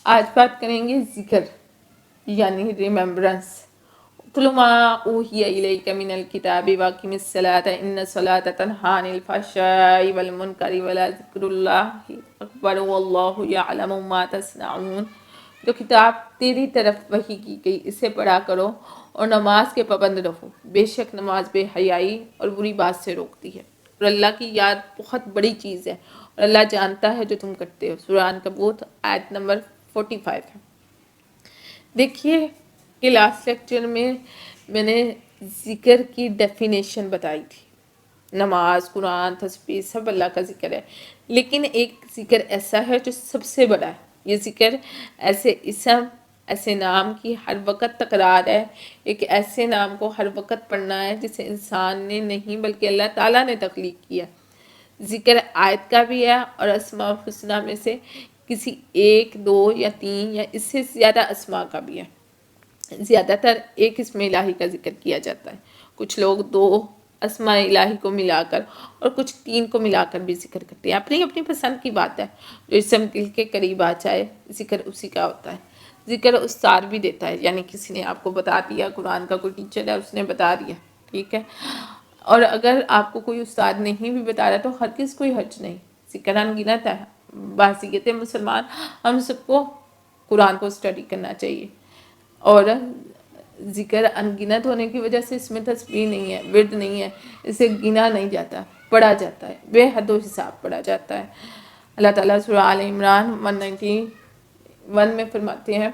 آج بات کریں گے ذکر یعنی ریممبرنس. اتل ما اوحی الیک من الکتاب واقم الصلاۃ ان الصلاۃ تنہی عن الفحشاء والمنکر ولذکر اللہ اکبر واللہ یعلم ما تصنعون. جو کتاب تیری طرف وحی کی گئی اسے پڑھا کرو اور نماز کے پابند رہو، بے شک نماز بے حیائی اور بری بات سے روکتی ہے، اور اللہ کی یاد بہت بڑی چیز ہے اور اللہ جانتا ہے جو تم کرتے ہو. سورہ عنکبوت آیت نمبر 45 ہے. دیکھیے کہ لاسٹ لیکچر میں نے ذکر کی ڈیفینیشن بتائی تھی. نماز، قرآن، تسبیح سب اللہ کا ذکر ہے، لیکن ایک ذکر ایسا ہے جو سب سے بڑا ہے. یہ ذکر ایسے اسم، ایسے نام کی ہر وقت تکرار ہے. ایک ایسے نام کو ہر وقت پڑھنا ہے جسے انسان نے نہیں بلکہ اللہ تعالیٰ نے تخلیق کیا. ذکر آیت کا بھی ہے اور اسماء الحسنیٰ میں سے کسی ایک، دو یا تین یا اس سے زیادہ اسماء کا بھی ہے. زیادہ تر ایک اسم الہی کا ذکر کیا جاتا ہے. کچھ لوگ دو اسماء الہی کو ملا کر اور کچھ تین کو ملا کر بھی ذکر کرتے ہیں. اپنی اپنی پسند کی بات ہے، جو اسم دل کے قریب آ جائے ذکر اسی کا ہوتا ہے. ذکر استار بھی دیتا ہے، یعنی کسی نے آپ کو بتا دیا، قرآن کا کوئی ٹیچر ہے اس نے بتا دیا، ٹھیک ہے. اور اگر آپ کو کوئی استاد نہیں بھی بتا رہا تو ہرگز کوئی حرج نہیں. ذکر انگنت ہے. بحیثیت مسلمان ہم سب کو قرآن کو اسٹڈی کرنا چاہیے، اور ذکر انگنت ہونے کی وجہ سے اس میں تسبیح نہیں ہے، ورد نہیں ہے، اسے گنا نہیں جاتا، پڑھا جاتا ہے، بے حد و حساب پڑھا جاتا ہے. اللہ تعالیٰ سورہ آل عمران 191 میں فرماتے ہیں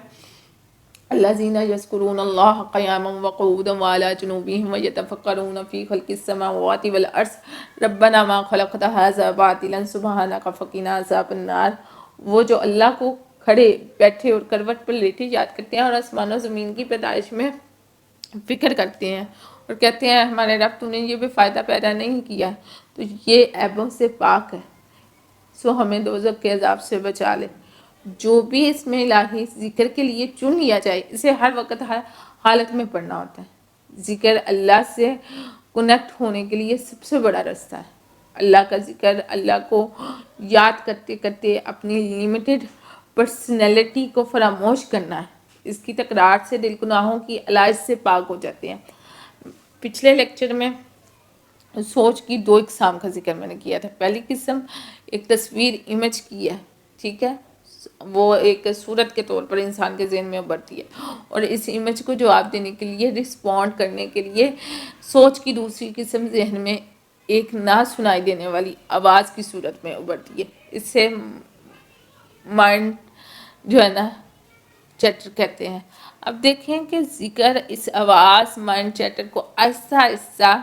الذین یذکرون اللہ قیاما وقعودا وعلی جنوبہم ویتفکرون فی خلق السماوات والارض ربنا ما خلقت ھذا باطلا سبحانک فقنا عذاب النار. وہ جو اللہ کو کھڑے، بیٹھے اور کروٹ پر لیٹے یاد کرتے ہیں اور آسمان و زمین کی پیدائش میں فکر کرتے ہیں اور کہتے ہیں ہمارے رب تو نے یہ بے فائدہ پیدا نہیں کیا تو یہ عیبوں سے پاک ہے، سو ہمیں دوزخ کے عذاب سے بچا لے. جو بھی اس میں الہی ذکر کے لیے چن لیا جائے اسے ہر وقت ہر حالت میں پڑھنا ہوتا ہے. ذکر اللہ سے کنیکٹ ہونے کے لیے سب سے بڑا راستہ ہے. اللہ کا ذکر، اللہ کو یاد کرتے کرتے اپنی لیمیٹڈ پرسنالٹی کو فراموش کرنا ہے. اس کی تکرار سے دل گناہوں کی علائش سے پاک ہو جاتے ہیں. پچھلے لیکچر میں سوچ کی دو اقسام کا ذکر میں نے کیا تھا. پہلی قسم ایک تصویر، امیج کی ہے، ٹھیک ہے، وہ ایک صورت کے طور پر انسان کے ذہن میں ابھرتی ہے، اور اس امیج کو جواب دینے کے لیے، رسپونڈ کرنے کے لیے سوچ کی دوسری قسم ذہن میں ایک نہ سنائی دینے والی آواز کی صورت میں ابھرتی ہے. اس سے مائنڈ جو ہے نا چیٹر کہتے ہیں. اب دیکھیں کہ ذکر اس آواز مائنڈ چیٹر کو آہستہ آہستہ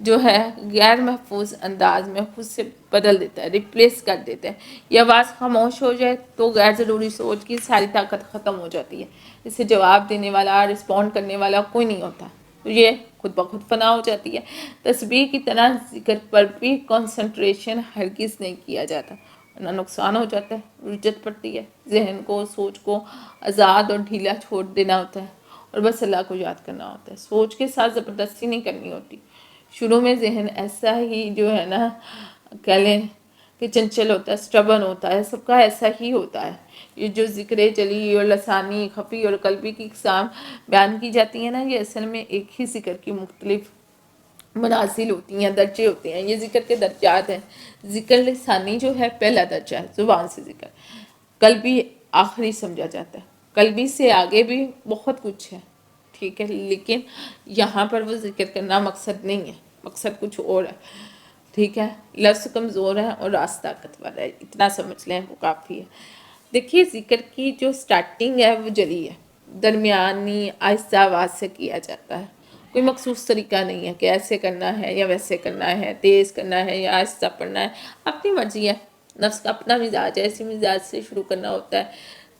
جو ہے غیر محفوظ انداز میں خود سے بدل دیتا ہے، ریپلیس کر دیتا ہے. یہ آواز خاموش ہو جائے تو غیر ضروری سوچ کی ساری طاقت ختم ہو جاتی ہے. اسے جواب دینے والا، رسپونڈ کرنے والا کوئی نہیں ہوتا، تو یہ خود بخود فنا ہو جاتی ہے. تسبیح کی طرح ذکر پر بھی کنسنٹریشن ہرگز نہیں کیا جاتا، ورنہ نقصان ہو جاتا ہے، رجت پڑتی ہے. ذہن کو، سوچ کو آزاد اور ڈھیلا چھوڑ دینا ہوتا ہے اور بس اللہ کو یاد کرنا ہوتا ہے. سوچ کے ساتھ زبردستی نہیں کرنی ہوتی. شروع میں ذہن ایسا ہی جو ہے نا کہہ لیں کہ چنچل ہوتا ہے، سٹبن ہوتا ہے، سب کا ایسا ہی ہوتا ہے. یہ جو ذکر جلی اور لسانی، خفی اور قلبی کی اقسام بیان کی جاتی ہیں نا، یہ اصل میں ایک ہی ذکر کی مختلف منازل ہوتی ہیں، درجے ہوتے ہیں. یہ ذکر کے درجات ہیں. ذکر لسانی جو ہے پہلا درجہ ہے، زبان سے ذکر. قلبی آخری سمجھا جاتا ہے. قلبی سے آگے بھی بہت کچھ ہے، ٹھیک ہے، لیکن یہاں پر وہ ذکر کرنا مقصد نہیں ہے، مقصد کچھ اور ہے، ٹھیک ہے. لفظ کمزور ہے اور راست طاقتور ہے، اتنا سمجھ لیں وہ کافی ہے. دیکھیے ذکر کی جو سٹارٹنگ ہے وہ جلی ہے، درمیانی آہستہ آواز سے کیا جاتا ہے. کوئی مخصوص طریقہ نہیں ہے کہ ایسے کرنا ہے یا ویسے کرنا ہے، تیز کرنا ہے یا آہستہ پڑھنا ہے، اپنی مرضی ہے. نفس کا اپنا مزاج ہے، اسی مزاج سے شروع کرنا ہوتا ہے.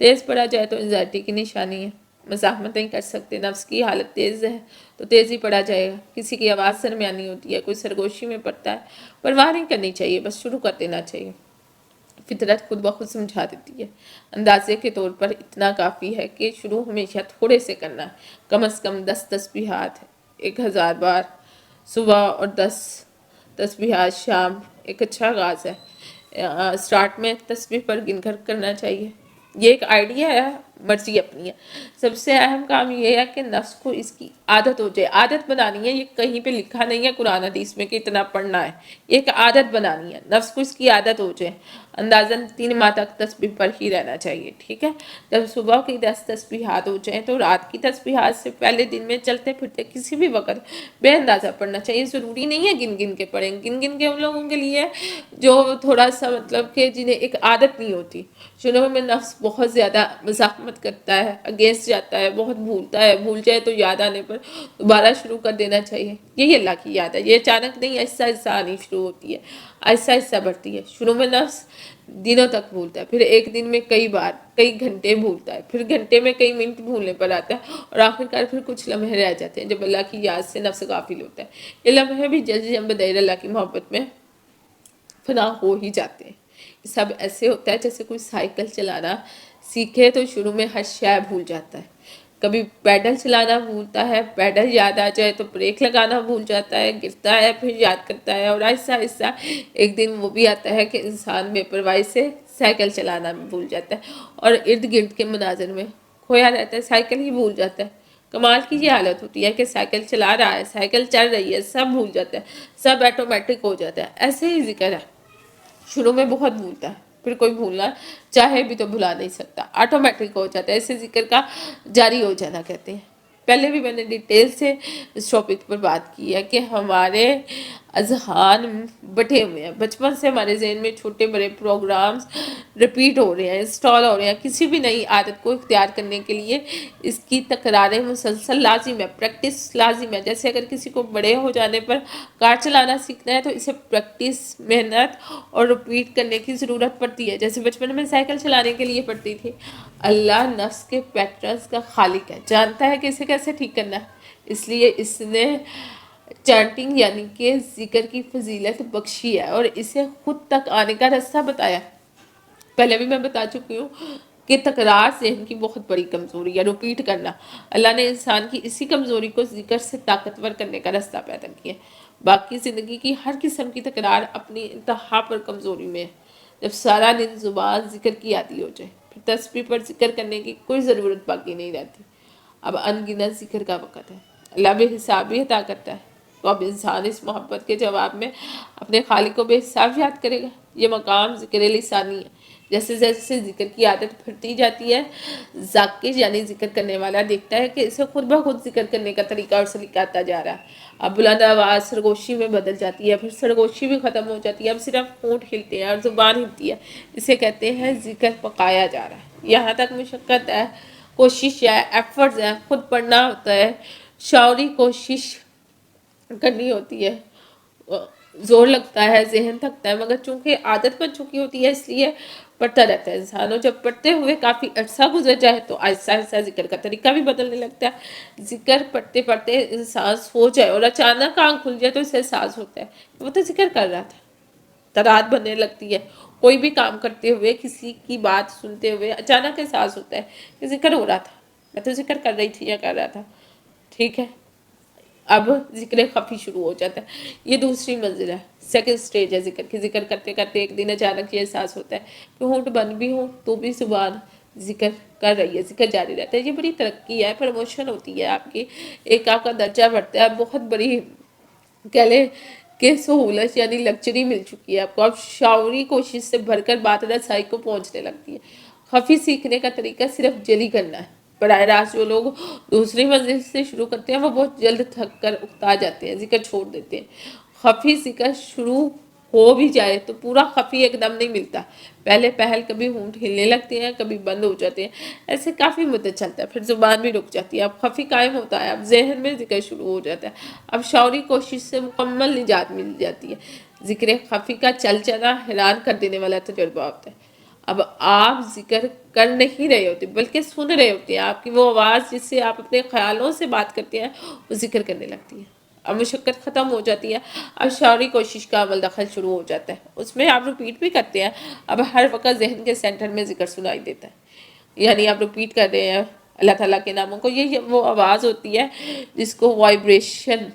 تیز پڑھا جائے تو انزائٹی کی نشانی ہے، مزاحمت نہیں کر سکتے. نفس کی حالت تیز ہے تو تیز ہی پڑھا جائے گا. کسی کی آواز درمیانی ہوتی ہے، کوئی سرگوشی میں پڑھتا ہے، پرواہ نہیں کرنی چاہیے، بس شروع کر دینا چاہیے. فطرت خود بخود سمجھا دیتی ہے. اندازے کے طور پر اتنا کافی ہے کہ شروع ہمیشہ تھوڑے سے کرنا ہے، کم از کم 10 تسبیحات 1000 بار صبح اور 10 تسبیحات شام ایک اچھا آغاز ہے. سٹارٹ میں تسبیح پر گن کر کرنا چاہیے. یہ ایک آئیڈیا ہے، مرضی اپنی ہے. سب سے اہم کام یہ ہے کہ نفس کو اس کی عادت ہو جائے. عادت بنانی ہے، یہ کہیں پہ لکھا نہیں ہے قرآن حدیث میں کہ اتنا پڑھنا ہے، یہ ایک عادت بنانی ہے. نفس کو اس کی عادت ہو جائے. اندازاً 3 ماہ تک تسبیح پر ہی رہنا چاہیے. ٹھیک ہے. جب صبح کی 10 تسبیحات ہو جائیں تو رات کی تسبیحات سے پہلے دن میں چلتے پھرتے کسی بھی وقت بے اندازہ پڑھنا چاہیے. ضروری نہیں ہے گن گن کے پڑھیں. گن گن کے ان لوگوں کے لیے جو تھوڑا سا مطلب کہ جنہیں ایک عادت نہیں ہوتی. شروع میں نفس بہت زیادہ مزاحمت کرتا ہے، اگینسٹ جاتا ہے، بہت بھولتا ہے. بھول جائے تو یاد آنے پر دوبارہ شروع کر دینا چاہیے. یہی اللہ کی یاد ہے. یہ اچانک نہیں، آہستہ آہستہ آنی شروع ہوتی ہے، آہستہ آہستہ بڑھتی ہے. شروع میں نفس دنوں تک بھولتا ہے، پھر ایک دن میں کئی بار، کئی گھنٹے بھولتا ہے، پھر گھنٹے میں کئی منٹ بھولنے پر آتا ہے، اور آخرکار پھر کچھ لمحے رہ جاتے ہیں جب اللہ کی یاد سے نفس غافل ہوتا ہے. یہ لمحے بھی جلد جم بدیر اللہ کی محبت میں فنا ہو ہی جاتے ہیں. یہ سب ایسے ہوتا ہے جیسے کوئی سائیکل چلانا سیکھے تو شروع میں ہر شے بھول جاتا ہے. کبھی پیڈل چلانا بھولتا ہے، پیڈل یاد آ جائے تو بریک لگانا بھول جاتا ہے، گرتا ہے پھر یاد کرتا ہے، اور آہستہ آہستہ ایک دن وہ بھی آتا ہے کہ انسان بے پرواہی سے سائیکل چلانا بھی بھول جاتا ہے، اور ارد گرد کے مناظر میں کھویا رہتا ہے، سائیکل ہی بھول جاتا ہے. کمال کی یہ حالت ہوتی ہے کہ سائیکل چلا رہا ہے، سائیکل چل رہی ہے، سب بھول جاتا ہے، سب آٹومیٹک ہو جاتا ہے. ایسے ہی ذکر ہے. شروع میں بہت بھولتا ہے، پھر کوئی بھولنا چاہے بھی تو بھلا نہیں سکتا، آٹومیٹک ہو جاتا ہے. اسے ذکر کا جاری ہو جانا کہتے ہیں. پہلے بھی میں نے ڈیٹیل سے اس ٹاپک پر بات کی ہے کہ ہمارے اذہان بٹے ہوئے ہیں. بچپن سے ہمارے ذہن میں چھوٹے بڑے پروگرامز ریپیٹ ہو رہے ہیں، انسٹال ہو رہے ہیں. کسی بھی نئی عادت کو اختیار کرنے کے لیے اس کی تکراریں مسلسل لازم ہے، پریکٹس لازم ہے. جیسے اگر کسی کو بڑے ہو جانے پر کار چلانا سیکھنا ہے تو اسے پریکٹس، محنت اور رپیٹ کرنے کی ضرورت پڑتی ہے، جیسے بچپن میں سائیکل چلانے کے لیے پڑتی تھی. اللہ نفس کے پیٹرنز کا خالق ہے، جانتا ہے کہ اسے کیسے ٹھیک کرنا ہے. اس لیے اس نے چانٹنگ یعنی کہ ذکر کی فضیلت بخشی ہے اور اسے خود تک آنے کا راستہ بتایا. پہلے بھی میں بتا چکی ہوں کہ تکرار ذہن کی بہت بڑی کمزوری ہے، رپیٹ کرنا. اللہ نے انسان کی اسی کمزوری کو ذکر سے طاقتور کرنے کا راستہ پیدا کیا. باقی زندگی کی ہر قسم کی تکرار اپنی انتہا پر کمزوری میں ہے. جب سارا دن زبان ذکر کی عادی ہو جائے پھر تسبیح پر ذکر کرنے کی کوئی ضرورت باقی نہیں رہتی. اب ان گنت ذکر کا وقت ہے. اللہ بے حسابی عطا کرتا ہے تو اب انسان اس محبت کے جواب میں اپنے خالق کو بے حساب یاد کرے گا. یہ مقام ذکر لسانی ہے. جیسے جیسے ذکر کی عادت پھرتی جاتی ہے، ذاکر یعنی ذکر کرنے والا دیکھتا ہے کہ اسے خود بخود ذکر کرنے کا طریقہ اور سلیقہ آتا جا رہا ہے. اب بلند آواز سرگوشی میں بدل جاتی ہے، پھر سرگوشی بھی ختم ہو جاتی ہے، اب صرف ہونٹ ہلتے ہیں اور زبان ہلتی ہے. اسے کہتے ہیں ذکر پکایا جا رہا ہے. یہاں تک مشقت ہے، کوشش ہے، ایفرٹس ہیں، خود پڑھنا ہوتا ہے، شعوری کوشش کرنی ہوتی ہے، زور لگتا ہے، ذہن تھکتا ہے، مگر چونکہ عادت بن چکی ہوتی ہے اس لیے پڑھتا رہتا ہے انسان. اور جب پڑھتے ہوئے کافی عرصہ گزر جائے تو آہستہ آہستہ ذکر کا طریقہ بھی بدلنے لگتا ہے. ذکر پڑھتے پڑھتے انسان سو جائے اور اچانک آنکھ کھل جائے تو اسے احساس ہوتا ہے کہ وہ تو ذکر کر رہا تھا. ترات بننے لگتی ہے. کوئی بھی کام کرتے ہوئے، کسی کی بات سنتے ہوئے اچانک احساس ہوتا ہے کہ ذکر ہو رہا تھا، میں تو ذکر کر رہی تھی یا کر رہا تھا. ٹھیک ہے. اب ذکر خفی شروع ہو جاتا ہے. یہ دوسری منزل ہے، سیکنڈ سٹیج ہے ذکر کی. ذکر کرتے کرتے ایک دن اچانک یہ احساس ہوتا ہے کہ ہونٹ بند بھی ہوں تو بھی زبان ذکر کر رہی ہے، ذکر جاری رہتا ہے. یہ بڑی ترقی ہے، پروموشن ہوتی ہے آپ کی، ایک آپ کا درجہ بڑھتا ہے. بہت بڑی کہہ لیں کہ سہولت یعنی لگژری مل چکی ہے آپ کو. اب شعوری کوشش سے بھر کر بات رسائی کو پہنچنے لگتی ہے. خفی سیکھنے کا طریقہ صرف جلی کرنا ہے. براہ راست جو لوگ دوسری منزل سے شروع کرتے ہیں وہ بہت جلد تھک کر اکتا جاتے ہیں، ذکر چھوڑ دیتے ہیں. خفی ذکر شروع ہو بھی جائے تو پورا خفی ایک دم نہیں ملتا. پہلے پہل کبھی ہونٹ ہلنے لگتے ہیں، کبھی بند ہو جاتے ہیں، ایسے کافی مدت چلتا ہے، پھر زبان بھی رک جاتی ہے. اب خفی قائم ہوتا ہے، اب ذہن میں ذکر شروع ہو جاتا ہے. اب شعوری کوشش سے مکمل نجات مل جاتی ہے. ذکر خفی کا چل چلا حیران کر دینے والا تجربہ ہوتا ہے. اب آپ ذکر کر نہیں رہے ہوتے بلکہ سن رہے ہوتے ہیں. آپ کی وہ آواز جس سے آپ اپنے خیالوں سے بات کرتے ہیں وہ ذکر کرنے لگتی ہے. اب مشقت ختم ہو جاتی ہے. اب شعوری کوشش کا عمل دخل شروع ہو جاتا ہے، اس میں آپ رپیٹ بھی کرتے ہیں. اب ہر وقت ذہن کے سینٹر میں ذکر سنائی دیتا ہے، یعنی آپ رپیٹ کر رہے ہیں اللہ تعالیٰ کے ناموں کو. یہ وہ آواز ہوتی ہے جس کو وائبریشن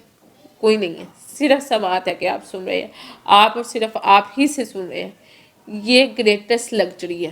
کوئی نہیں ہے، صرف سماعت ہے کہ آپ سن رہے ہیں، آپ اور صرف آپ ہی سے سن رہے ہیں. یہ گریٹسٹ لگژری ہے.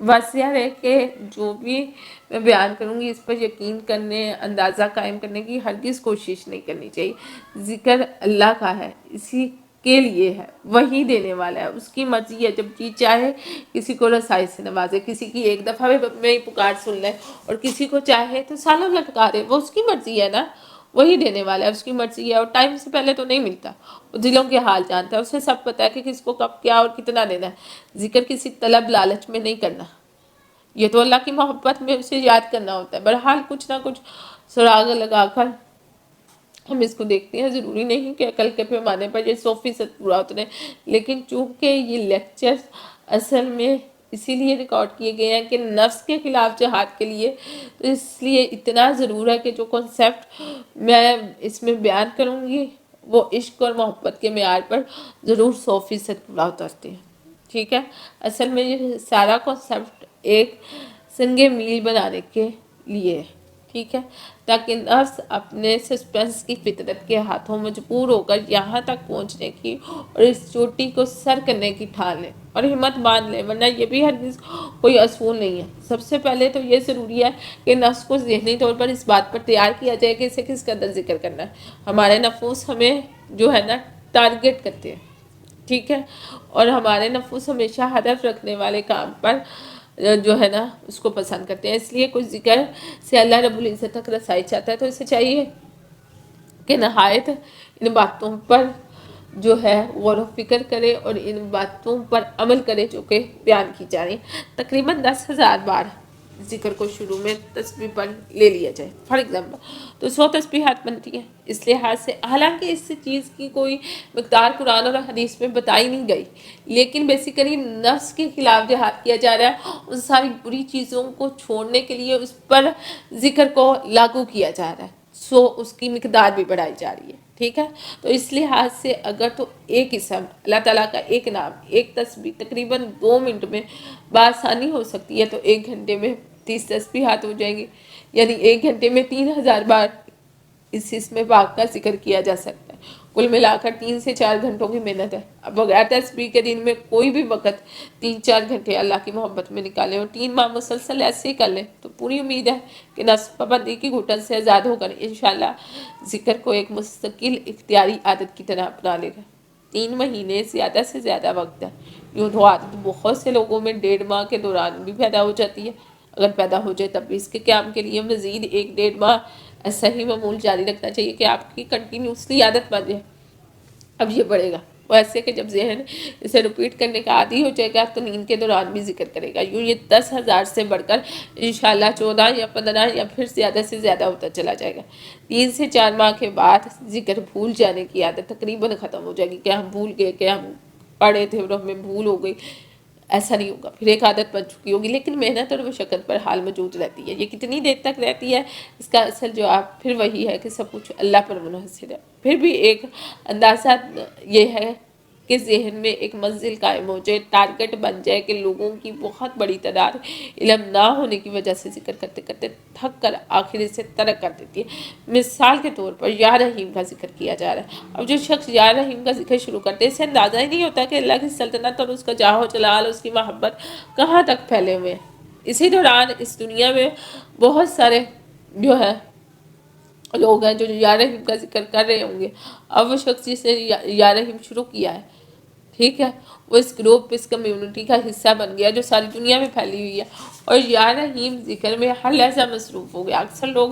بس یار ہے کہ جو بھی میں بیان کروں گی اس پر یقین کرنے، اندازہ قائم کرنے کی ہرگز کوشش نہیں کرنی چاہیے۔ ذکر اللہ کا ہے، اسی کے لیے ہے، وہی دینے والا ہے، اس کی مرضی ہے، جب جی چاہے کسی کو رسائی سے نوازے، کسی کی ایک دفعہ میں پکار سن لے، اور کسی کو چاہے تو سالوں لٹکا دے، وہ اس کی مرضی ہے نا، وہی دینے والا ہے، اس کی مرضی ہے، اور ٹائم سے پہلے تو نہیں ملتا، وہ دلوں کے حال جانتا ہے، اسے سب پتہ ہے کہ کس کو کب کیا اور کتنا دینا ہے۔ ذکر کسی طلب لالچ میں نہیں کرنا، یہ تو اللہ کی محبت میں اسے یاد کرنا ہوتا ہے۔ بہرحال کچھ نہ کچھ سراغ لگا کر ہم اس کو دیکھتے ہیں، ضروری نہیں کہ عقل کے پیمانے پر یہ 100% پورا اترے، لیکن چونکہ یہ لیکچر اصل میں اسی لیے ریکارڈ کیے گئے ہیں کہ نفس کے خلاف جہاد کے لیے، تو اس لیے اتنا ضرور ہے کہ جو کنسیپٹ میں اس میں بیان کروں گی وہ عشق اور محبت کے معیار پر ضرور 100% پورا اترتے ہیں، ٹھیک ہے۔ اصل میں یہ سارا کنسیپٹ ایک سنگ میل بنانے کے لیے ہے، ٹھیک ہے، تاکہ نفس اپنے سسپینس کی فطرت کے ہاتھوں مجبور ہو کر یہاں تک پہنچنے کی اور اس چوٹی کو سر کرنے کی ٹھان لے اور ہمت باندھ لے، ورنہ یہ بھی ہرگز کوئی اصول نہیں ہے۔ سب سے پہلے تو یہ ضروری ہے کہ نفس کو ذہنی طور پر اس بات پر تیار کیا جائے کہ اسے کس قدر ذکر کرنا ہے۔ ہمارے نفوس ہمیں جو ہے نا ٹارگٹ کرتے ہیں، ٹھیک ہے، اور ہمارے نفوس ہمیشہ ہدف رکھنے والے کام پر جو ہے نا اس کو پسند کرتے ہیں۔ اس لیے کوئی ذکر سے اللہ رب العزت تک رسائی چاہتا ہے تو اسے چاہیے کہ نہایت ان باتوں پر جو ہے غور و فکر کرے اور ان باتوں پر عمل کرے جو کہ بیان کی جا رہی ہیں۔ تقریباً 10,000 بار ذکر کو شروع میں تسبیح پر لے لیا جائے فار ایگزامپل تو 100 تسبیحات بنتی ہیں۔ اس لحاظ سے حالانکہ اس چیز کی کوئی مقدار قرآن اور حدیث میں بتائی نہیں گئی، لیکن بیسیکلی نفس کے خلاف جہاد کیا جا رہا ہے، ان ساری بری چیزوں کو چھوڑنے کے لیے اس پر ذکر کو لاگو کیا جا رہا ہے، سو اس کی مقدار بھی بڑھائی جا رہی ہے، ٹھیک ہے۔ تو اس لحاظ سے اگر تو ایک اسم اللہ تعالیٰ کا ایک نام ایک تسبیح تقریباً 2 منٹ میں بآسانی ہو سکتی ہے تو 1 گھنٹے میں 30 تسبیحات ہو جائیں گی، یعنی 1 گھنٹے میں 3,000 بار اس اسم پاک کا ذکر کیا جا سکتا ہے۔ کل ملا کر 3 سے 4 گھنٹوں کی محنت ہے۔ اب بغیر تسبیح کے دن میں کوئی بھی وقت 3-4 گھنٹے اللہ کی محبت میں نکالیں اور 3 ماہ مسلسل ایسے ہی کر لیں تو پوری امید ہے کہ نفس پابندی کی گھٹن سے آزاد ہو کر انشاءاللہ ذکر کو ایک مستقل اختیاری عادت کی طرح اپنا لے گا۔ 3 مہینے زیادہ سے زیادہ وقت ہے، یوں تو عادت بہت سے لوگوں میں 1.5 ماہ کے دوران بھی پیدا ہو جاتی ہے، اگر پیدا ہو جائے تب بھی اس کے قیام کے لیے مزید 1-1.5 ماہ ایسا ہی معمول جاری رکھنا چاہیے کہ آپ کی کنٹینیوسلی عادت بن جائے۔ اب یہ بڑھے گا وہ ایسے کہ جب ذہن اسے ریپیٹ کرنے کا عادی ہو جائے گا تو نیند کے دوران بھی ذکر کرے گا، یوں یہ 10,000 سے بڑھ کر انشاءاللہ 14 یا 15 یا پھر زیادہ سے زیادہ ہوتا چلا جائے گا۔ 3 سے 4 ماہ کے بعد ذکر بھول جانے کی عادت تقریباً ختم ہو جائے گی کہ ہم بھول گئے، کہ ہم پڑھے تھے اور ہمیں بھول ہو گئی، ایسا نہیں ہوگا، پھر ایک عادت بن چکی ہوگی، لیکن محنت اور مشقت پر حال موجود رہتی ہے۔ یہ کتنی دیر تک رہتی ہے اس کا اصل جواب پھر وہی ہے کہ سب کچھ اللہ پر منحصر ہے۔ پھر بھی ایک اندازہ یہ ہے کہ ذہن میں ایک منزل قائم ہو جائے، ٹارگٹ بن جائے کہ لوگوں کی بہت بڑی تعداد علم نہ ہونے کی وجہ سے ذکر کرتے کرتے تھک کر آخر اسے ترک کر دیتی ہے۔ مثال کے طور پر یا رحیم کا ذکر کیا جا رہا ہے، اب جو شخص یا رحیم کا ذکر شروع کرتے ہیں اسے اندازہ ہی نہیں ہوتا کہ اللہ کی سلطنت اور اس کا جاہ و جلال، اس کی محبت کہاں تک پھیلے ہوئے ہیں۔ اسی دوران اس دنیا میں بہت سارے جو ہے لوگ ہیں جو یا رحیم کا ذکر کر رہے ہوں گے، اب وہ شخص جس نے یا رحیم شروع کیا ہے، ٹھیک ہے، وہ اس گروپ اس کمیونٹی کا حصہ بن گیا جو ساری دنیا میں پھیلی ہوئی ہے، اور یا رحیم ذکر میں ہر لحظہ مصروف ہو گیا۔ اکثر لوگ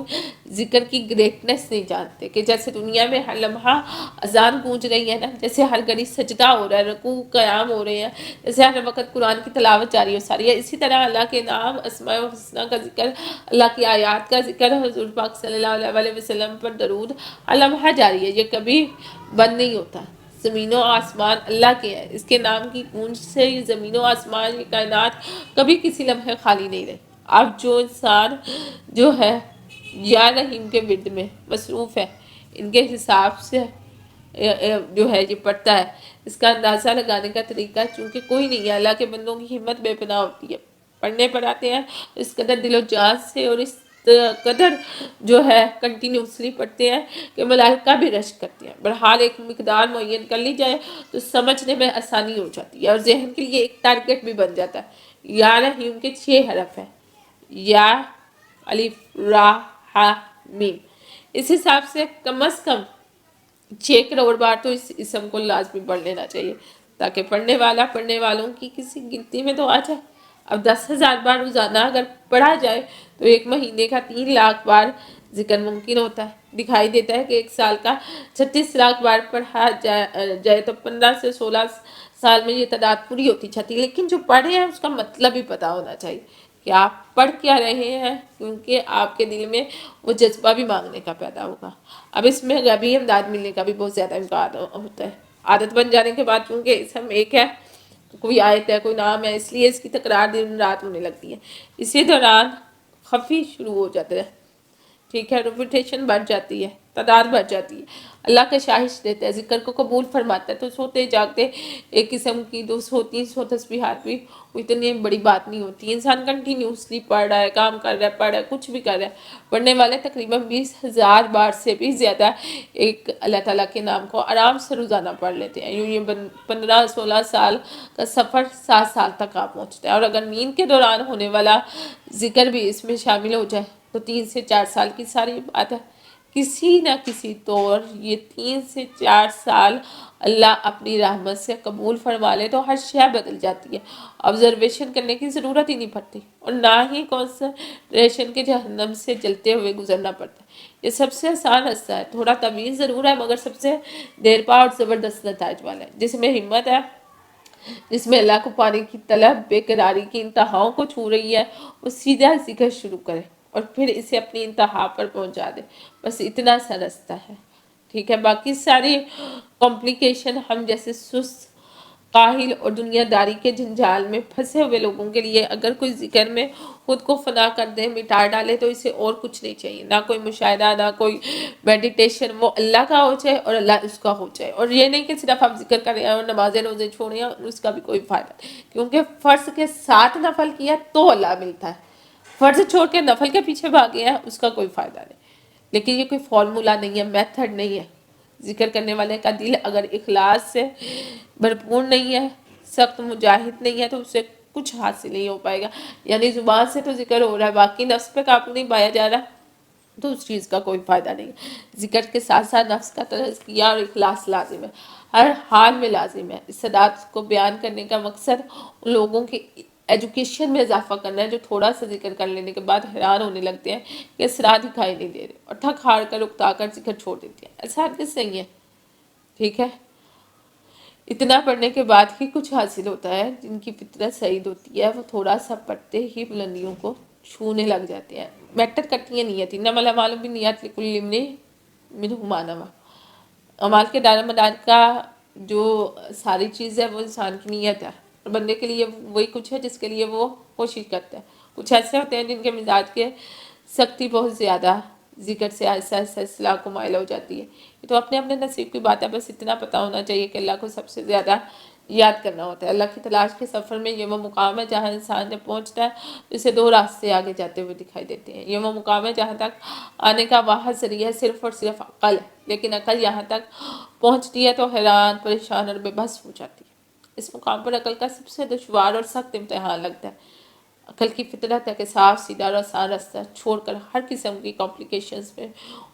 ذکر کی گریٹنس نہیں جانتے کہ جیسے دنیا میں ہر لمحہ اذان گونج رہی ہے نا، جیسے ہر گھڑی سجدہ ہو رہا ہے، رکوع قیام ہو رہے ہیں، جیسے ہر وقت قرآن کی تلاوت جاری ہو ساری ہے، اسی طرح اللہ کے نام اسماء الحسنہ کا ذکر، اللہ کی آیات کا ذکر، حضور پاک صلی اللہ علیہ وسلم پر درود ہر لمحہ جاری ہے، یہ کبھی بند نہیں ہوتا۔ زمین و آسمان اللہ کے ہیں، اس کے نام کی گونج سے یہ زمین و آسمان، یہ کائنات کبھی کسی لمحے خالی نہیں رہے۔ اب جو انسان جو ہے یا رحیم کے ورد میں مصروف ہے، ان کے حساب سے جو ہے یہ پڑھتا ہے، اس کا اندازہ لگانے کا طریقہ چونکہ کوئی نہیں ہے، اللہ کے بندوں کی ہمت بے پناہ ہوتی ہے، پڑھنے پر آتے ہیں اس قدر دل و جان سے اور اس قدر جو ہے کنٹینیوسلی پڑھتے ہیں کہ ملائکہ بھی رشک کرتے ہیں۔ بہرحال ایک مقدار معین کر لی جائے تو سمجھنے میں آسانی ہو جاتی ہے اور ذہن کے لیے ایک ٹارگٹ بھی بن جاتا ہے یا رحیم کے 6 حرف ہیں، یا الف را ہا میم. اس حساب سے کم از کم 6 کروڑ بار تو اس اسم کو لازمی پڑھ لینا چاہیے، تاکہ پڑھنے والوں کی کسی گنتی میں تو آ جائے. اب 10,000 بار روزانہ اگر پڑھا جائے تو ایک مہینے کا 3 لاکھ بار ذکر ممکن ہوتا ہے. دکھائی دیتا ہے کہ ایک سال کا 36 لاکھ بار پڑھا جائے تو 15 سے 16 سال میں یہ تعداد پوری ہوتی چاہتی ہے. لیکن جو پڑھے ہیں اس کا مطلب ہی پتا ہونا چاہیے کہ آپ پڑھ کیا رہے ہیں، کیونکہ آپ کے دل میں وہ جذبہ بھی مانگنے کا پیدا ہوگا. اب اس میں غیبی امداد ملنے کا بھی بہت زیادہ امکان ہوتا ہے. عادت بن جانے کے بعد چونکہ اسم ایک ہے، کوئی آیت ہے، کوئی نام ہے، اس لیے اس کی تکرار دن رات ہونے لگتی ہے. اسی دوران خفی شروع ہو جاتا ہے، ٹھیک ہے، ریپیٹیشن بڑھ جاتی ہے، تعداد بڑھ جاتی ہے. اللہ کا شاہش دیتا ہے، ذکر کو قبول فرماتا ہے. تو سوتے جاگتے ایک قسم کی 200-300 تسبیحات بھی اتنی بڑی بات نہیں ہوتی. انسان کنٹینیوسلی پڑھ رہا ہے، کام کر رہا ہے، کچھ بھی کر رہا ہے، پڑھنے والے تقریباً 20,000 بار سے بھی زیادہ ایک اللہ تعالیٰ کے نام کو آرام سے روزانہ پڑھ لیتے ہیں. یوں یہ 15-16 سال کا سفر 7 سال تک آپ پہنچتے ہیں. اور اگر نیند کے دوران ہونے والا ذکر بھی اس میں شامل ہو جائے تو 3 سے 4 سال کی ساری بات ہے. کسی نہ کسی طور یہ 3 سے 4 سال اللہ اپنی رحمت سے قبول فرما لے تو ہر شے بدل جاتی ہے. آبزرویشن کرنے کی ضرورت ہی نہیں پڑتی، اور نہ ہی کنسنٹریشن کے جہنم سے جلتے ہوئے گزرنا پڑتا ہے. یہ سب سے آسان راستہ ہے، تھوڑا طویل ضرور ہے، مگر سب سے دیر پا اور زبردست نتائج والا ہے. جس میں ہمت ہے، جس میں اللہ کو پانے کی طلب بے قراری کی انتہاؤں کو چھو رہی ہے، وہ سیدھا ذکر شروع کرے اور پھر اسے اپنی انتہا پر پہنچا دے. بس اتنا سا راستہ ہے، ٹھیک ہے. باقی ساری کمپلیکیشن ہم جیسے سست، کاہل اور دنیا داری کے جنجال میں پھنسے ہوئے لوگوں کے لیے اگر کوئی ذکر میں خود کو فنا کر دے، مٹا ڈالے، تو اسے اور کچھ نہیں چاہیے. نہ کوئی مشاہدہ، نہ کوئی میڈیٹیشن. وہ اللہ کا ہو جائے اور اللہ اس کا ہو جائے. اور یہ نہیں کہ صرف آپ ذکر کریں اور نمازیں روزے چھوڑیں، اس کا بھی کوئی فائدہ نہیں، کیونکہ فرض کے ساتھ نفل کیا تو اللہ ملتا ہے. فرض چھوڑ کے نفل کے پیچھے بھاگے ہیں، اس کا کوئی فائدہ نہیں. لیکن یہ کوئی فارمولہ نہیں ہے، میتھڈ نہیں ہے. ذکر کرنے والے کا دل اگر اخلاص سے بھرپور نہیں ہے، سخت مجاہد نہیں ہے، تو اسے کچھ حاصل نہیں ہو پائے گا. یعنی زبان سے تو ذکر ہو رہا ہے، باقی نفس پہ قابو نہیں پایا جا رہا، تو اس چیز کا کوئی فائدہ نہیں. ذکر کے ساتھ ساتھ نفس کا تزکیہ اور اخلاص لازم ہے، ہر حال میں لازم ہے. استعداد کو بیان کرنے کا مقصد ان لوگوں کی ایجوکیشن میں اضافہ کرنا ہے جو تھوڑا سا ذکر کر لینے کے بعد حیران ہونے لگتے ہیں کہ اثرات دکھائی نہیں دے رہے، اور تھک ہار کر اکتا کر ذکر چھوڑ دیتے ہیں. ایسا ہرگز نہیں ہے، ٹھیک ہے. اتنا پڑھنے کے بعد ہی کچھ حاصل ہوتا ہے. جن کی فطرت سعید ہوتی ہے وہ تھوڑا سا پڑھتے ہی بلندیوں کو چھونے لگ جاتے ہیں. میٹر کرتی ہیں نیت، انما الاعمال بالنیات لکل امرئ منہم ما نوی. اعمال کے دائرہ مدار کا جو ساری چیز ہے وہ انسان کی نیت ہے، اور بندے کے لیے وہی کچھ ہے جس کے لیے وہ کوشش کرتا ہے. کچھ ایسے ہوتے ہیں جن کے مزاج کے سختی بہت زیادہ، ذکر سے ایسا اصلاح کو مائل ہو جاتی ہے. یہ تو اپنے اپنے نصیب کی بات ہے. بس اتنا پتہ ہونا چاہیے کہ اللہ کو سب سے زیادہ یاد کرنا ہوتا ہے. اللہ کی تلاش کے سفر میں یہ وہ مقام ہے جہاں انسان جب پہنچتا ہے تو اسے 2 راستے آگے جاتے ہوئے دکھائی دیتے ہیں. یہ وہ مقام ہے جہاں تک آنے کا واحد ذریعہ صرف اور صرف عقل ہے، لیکن عقل یہاں تک پہنچتی ہے تو حیران، پریشان اور بے بس ہو جاتی ہے. اس مقام پر عقل کا سب سے دشوار اور سخت امتحان لگتا ہے. عقل کی فطرت ہے کہ صاف سیدھا اور آسان راستہ چھوڑ کر ہر قسم کی کمپلیکیشنز میں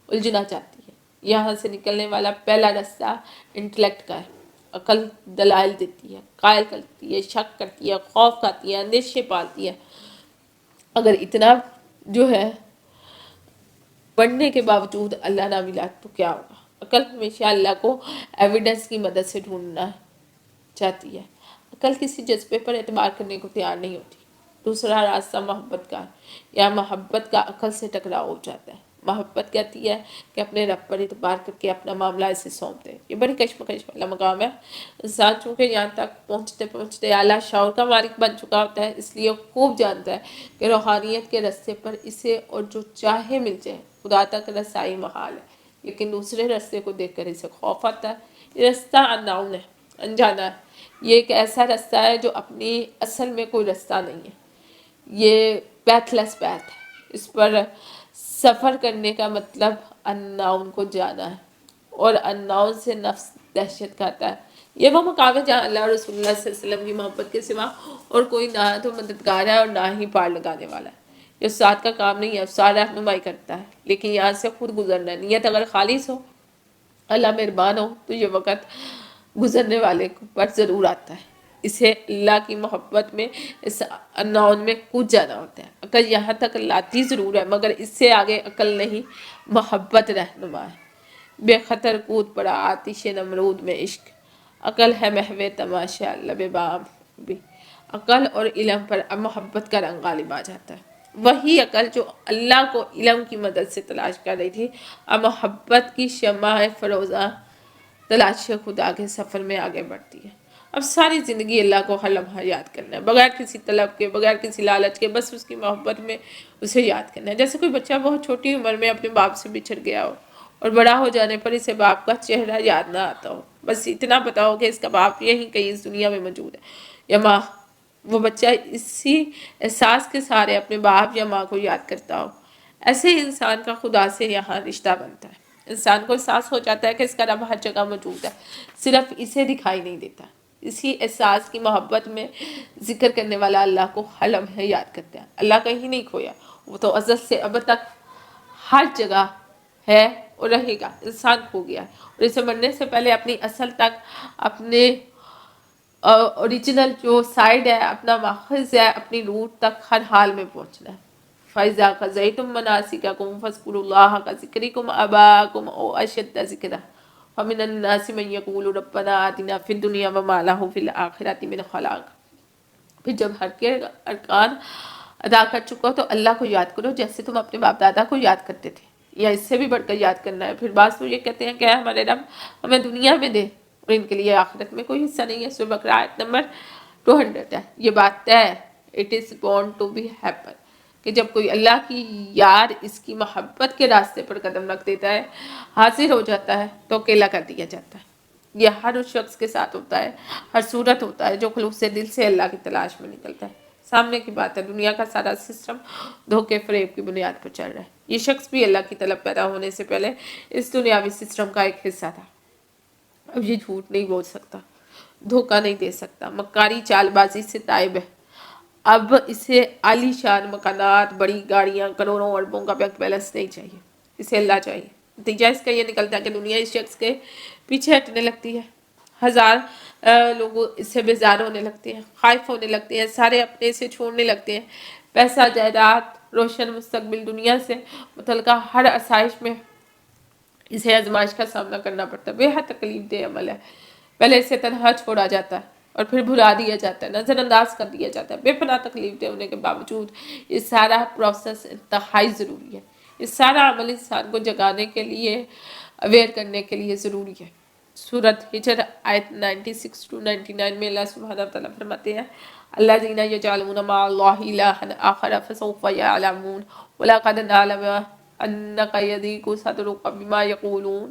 الجھنا چاہتی ہے. یہاں سے نکلنے والا پہلا راستہ انٹلیکٹ کا ہے. عقل دلائل دیتی ہے، قائل کرتی ہے، شک کرتی ہے، خوف کھاتی ہے، اندیشے پالتی ہے. اگر اتنا جو ہے پڑھنے کے باوجود اللہ نہ ملا تو کیا ہوگا؟ عقل ہمیشہ اللہ کو ایویڈنس کی مدد سے ڈھونڈنا چاہتی ہے. عقل کسی جذبے پر اعتبار کرنے کو تیار نہیں ہوتی. دوسرا راستہ محبت کا ہے، یا محبت کا عقل سے ٹکراؤ ہو جاتا ہے. محبت کہتی ہے کہ اپنے رب پر اعتبار کر کے اپنا معاملہ اسے سونپ دے. یہ بڑی کشمکش والا مقام ہے. انسان چونکہ یہاں تک پہنچتے پہنچتے اعلیٰ شعور کا مالک بن چکا ہوتا ہے، اس لیے خوب جانتا ہے کہ روحانیت کے راستے پر اسے اور جو چاہے مل جائے. خدا تک رسائی محال ہے، لیکن دوسرے راستے کو دیکھ کر اسے خوف آتا ہے. یہ راستہ اننون ہے، انجانا ہے. یہ ایک ایسا راستہ ہے جو اپنی اصل میں کوئی راستہ نہیں ہے. یہ پیتھ لیس پیتھ ہے. اس پر سفر کرنے کا مطلب اننون کو جانا ہے، اور اننون سے نفس دہشت کھاتا ہے۔ یہ وہ مقام ہے جہاں اللہ اور رسول اللہ صلی اللہ علیہ وسلم کی محبت کے سوا اور کوئی نہ تو مددگار ہے اور نہ ہی پار لگانے والا ہے۔ یہ استاد کا کام نہیں ہے، استاد رہنمائی کرتا ہے، لیکن یہاں سے خود گزرنا ہے۔ نیت اگر خالص ہو، اللہ مہربان ہو، تو یہ وقت گزرنے والے پر ضرور آتا ہے۔ اسے اللہ کی محبت میں، اس اناؤن میں کود جانا ہوتا ہے۔ عقل یہاں تک لاتی ضرور ہے، مگر اس سے آگے عقل نہیں، محبت رہنما ہے۔ بے خطر کود پڑا آتش نمرود میں عشق، عقل ہے محو تماشا لب بام بھی۔ عقل اور علم پر اب محبت کا رنگ غالب آ جاتا ہے۔ وہی عقل جو اللہ کو علم کی مدد سے تلاش کر رہی تھی، اب محبت کی شمع فروزہ تلاش خدا کے سفر میں آگے بڑھتی ہے۔ اب ساری زندگی اللہ کو ہر لمحہ یاد کرنا ہے، بغیر کسی طلب کے، بغیر کسی لالچ کے، بس اس کی محبت میں اسے یاد کرنا ہے۔ جیسے کوئی بچہ بہت چھوٹی عمر میں اپنے باپ سے بچھڑ گیا ہو اور بڑا ہو جانے پر اسے باپ کا چہرہ یاد نہ آتا ہو، بس اتنا پتا ہو کہ اس کا باپ یہیں کہیں اس دنیا میں موجود ہے یا ماں۔ وہ بچہ اسی احساس کے سارے اپنے باپ یا ماں کو یاد کرتا ہو۔ ایسے ہی انسان کا خدا سے یہاں رشتہ بنتا ہے۔ انسان کو احساس ہو جاتا ہے کہ اس کا رب ہر جگہ موجود ہے، صرف اسے دکھائی نہیں دیتا۔ اسی احساس کی محبت میں ذکر کرنے والا اللہ کو ہر لمحے یاد کرتا ہے۔ اللہ کہیں نہیں کھویا، وہ تو ازل سے اب تک ہر جگہ ہے اور رہے گا۔ انسان کھو گیا ہے اور اسے مرنے سے پہلے اپنی اصل تک، اپنے اوریجنل جو سائڈ ہے، اپنا ماخذ ہے، اپنی روٹ تک ہر حال میں پہنچنا ہے۔ فَإِذَا قَضَيْتُم مَنَاسِكَكُمْ فاذْكُرُوا اللَّهَ كَذِكْرِكُمْ آبَاءَكُمْ أَوْ أَشَدَّ ذِكْرًا وَمِنَ النَّاسِ مَن يَقُولُ رَبَّنَا آتِنَا فِي الدُّنْيَا وَمَا لَهُ فِي الْآخِرَةِ مِنْ خَلَاقٍ۔ پھر جب ہر کے ارکان ادا کر چکو تو اللہ کو یاد کرو جیسے تم اپنے باپ دادا کو یاد کرتے تھے، یا اس سے بھی بڑھ کر یاد کرنا ہے۔ پھر بعض تو یہ کہتے ہیں کہ ہمارے رب ہمیں دنیا میں دے اور ان کے لیے آخرت میں کوئی حصہ نہیں ہے۔ سورہ بقرہ آیت نمبر 200 ہے۔ یہ بات طے ہے، اٹ از بورن ٹو بی ہیپن، کہ جب کوئی اللہ کی یاد، اس کی محبت کے راستے پر قدم رکھ دیتا ہے، حاضر ہو جاتا ہے، تو اکیلا کر دیا جاتا ہے۔ یہ ہر اس شخص کے ساتھ ہوتا ہے، ہر صورت ہوتا ہے جو خلوص سے دل سے اللہ کی تلاش میں نکلتا ہے۔ سامنے کی بات ہے، دنیا کا سارا سسٹم دھوکے فریب کی بنیاد پر چل رہا ہے۔ یہ شخص بھی اللہ کی طلب پیدا ہونے سے پہلے اس دنیاوی سسٹم کا ایک حصہ تھا۔ اب یہ جھوٹ نہیں بول سکتا، دھوکہ نہیں دے سکتا، مکاری چال بازی سے تائب ہے۔ اب اسے عالی شان مکانات، بڑی گاڑیاں، کروڑوں اربوں کا بینک بیلنس نہیں چاہیے، اسے اللہ چاہیے۔ نتیجہ اس کا یہ نکلتا ہے کہ دنیا اس شخص کے پیچھے ہٹنے لگتی ہے۔ ہزار لوگ اس سے بیزار ہونے لگتے ہیں، خائف ہونے لگتے ہیں، سارے اپنے سے چھوڑنے لگتے ہیں۔ پیسہ، جائیداد، روشن مستقبل، دنیا سے متعلقہ ہر آسائش میں اسے آزمائش کا سامنا کرنا پڑتا ہے۔ بے حد تکلیف دہ عمل ہے۔ پہلے اسے تنہا چھوڑا جاتا ہے اور پھر بھلا دیا جاتا ہے، نظر انداز کر دیا جاتا ہے۔ بے پناہ تکلیف دہ ہونے کے باوجود یہ سارا پروسیس انتہائی ضروری ہے۔ یہ سارا عمل انسان کو جگانے کے لیے، اویئر کرنے کے لیے ضروری ہے۔ سورۃ ہجر آیت 96 to 99 میں اللہ سبحانہ وتعالیٰ فرماتے ہیں: الذین یجعلون مع اللہ الہا آخر فسوف یعلمون ولقد نعلم انک یضیق صدرک بما یقولون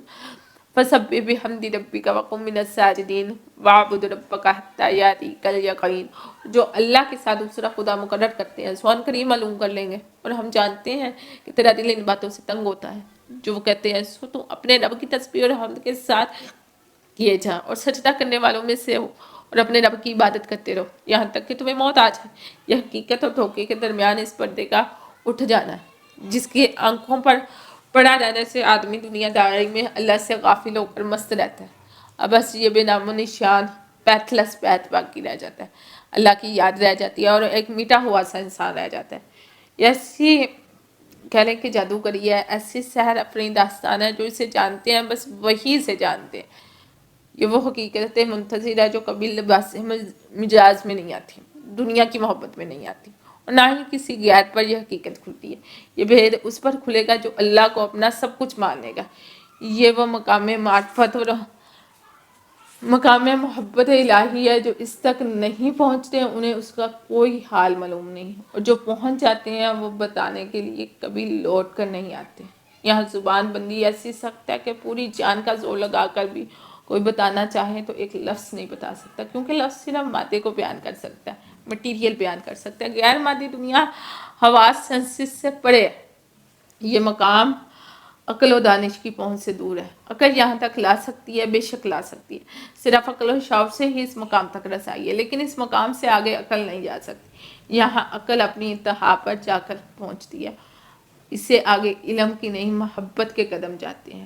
فسبح بحمد ربک وکن من الساجدین واعبد ربک حتی یأتیک الیقین۔ جو اللہ کے ساتھ دوسرا خدا مقرر کرتے ہیں، سوان قریب معلوم کر لیں گے، اور ہم جانتے ہیں کہ تیرا دل ان باتوں سے تنگ ہوتا ہے جو وہ کہتے ہیں، سو تو اپنے رب کی تسبیح اور حمد کے ساتھ کیے جا اور سجدہ کرنے والوں میں سے ہو اور اپنے رب کی عبادت کرتے رہو یہاں تک کہ تمہیں موت آ جائے۔ یہ حقیقت اور دھوکے کے درمیان اس پردے کا اٹھ جانا ہے جس کی آنکھوں پر پڑا رہنے سے آدمی دنیا داری میں اللہ سے غافل ہو کر مست رہتا ہے۔ اب بس یہ بے نام و نشان پیتھلس پیتھ باقی رہ جاتا ہے، اللہ کی یاد رہ جاتی ہے اور ایک میٹا ہوا سا انسان رہ جاتا ہے۔ ایسی کہہ لیں کہ جادوگری ہے، ایسی سحر افریدہ داستان ہے جو اسے جانتے ہیں بس وہی اسے جانتے ہیں۔ یہ وہ حقیقت منتظر ہے جو کبھی لباس مجاز میں نہیں آتی، دنیا کی محبت میں نہیں آتی، اور نہ ہی کسی غیر پر یہ حقیقت کھلتی ہے۔ یہ بھید اس پر کھلے گا جو اللہ کو اپنا سب کچھ مانے گا۔ یہ وہ مقام معرفت اور مقام محبت الہی ہے جو اس تک نہیں پہنچتے انہیں اس کا کوئی حال معلوم نہیں، اور جو پہنچ جاتے ہیں وہ بتانے کے لیے کبھی لوٹ کر نہیں آتے۔ یہاں زبان بندی ایسی سخت ہے کہ پوری جان کا زور لگا کر بھی کوئی بتانا چاہے تو ایک لفظ نہیں بتا سکتا، کیونکہ لفظ صرف مادے کو بیان کر سکتا ہے، مٹیریل بیان کر سکتا ہے۔ غیر مادی دنیا حواس سینسز سے پرے ہے۔ یہ مقام عقل و دانش کی پہنچ سے دور ہے۔ عقل یہاں تک لا سکتی ہے، بے شک لا سکتی ہے، صرف عقل و شعور سے ہی اس مقام تک رسائی ہے، لیکن اس مقام سے آگے عقل نہیں جا سکتی۔ یہاں عقل اپنی انتہا پر جا کر پہنچتی ہے، اس سے آگے علم کی نہیں محبت کے قدم جاتے ہیں،